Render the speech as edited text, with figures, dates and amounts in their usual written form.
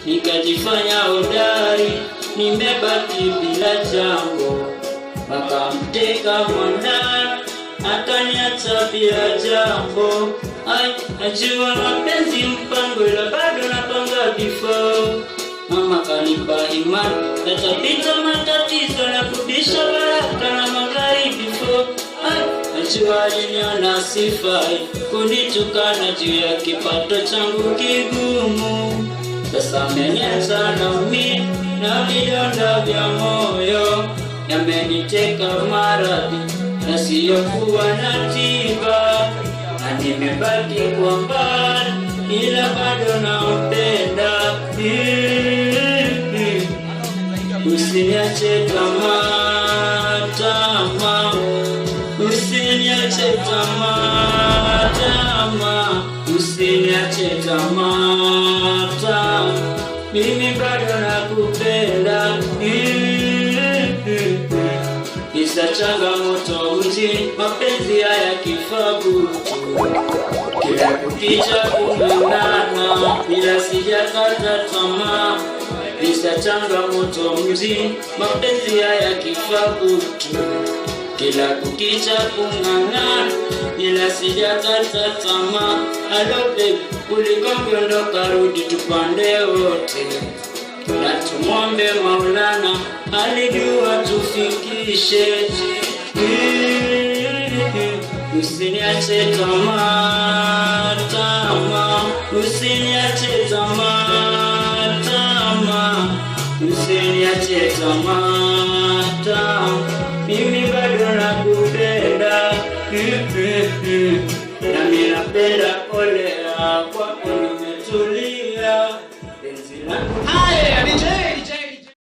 nikajifanya hodari, nimebaki bila jambo. Wakamteka mwana, akaniacha bila jambo. Najua mapenzi mpango, ila bado napanga vifo. Mama kanipa imani, tatapita matatizo na kubisha baraka na magharibi fo. Najua aliniona sifai, kunitukana juu ya kipato changu kigumu. Sasa ameniacha naumia na vidonda vya moyo, yameniteka maradhi na siyokuwa na tiba. Na nimebaki kwa mbali, ila bado nampenda. Usiniache tamaa, tamaa. Usiniache tamaa, tamaa. Usiniache tamaa, tamaa. Mimi bado nakupenda. Isa changamoto mjini, mapenzi haya kifabu. Kila kukicha kung'ang'ana, ila sijakata tamaa. Isa changamoto mjini, mapenzi haya kifabu. Kila kukicha kung'ang'ana, ila sijakata tamaa. Hello baby, ulikondoka rudi tupande wote. Na tumwombe Maulana alijua tufikishe. Usiniache tamaa, tamaa. Usiniache tamaa, tamaa. Usiniache tamaa, tamaa. Mimi bado nakupenda. Na mimi napenda, olea kwako nimetulia. Penzi langu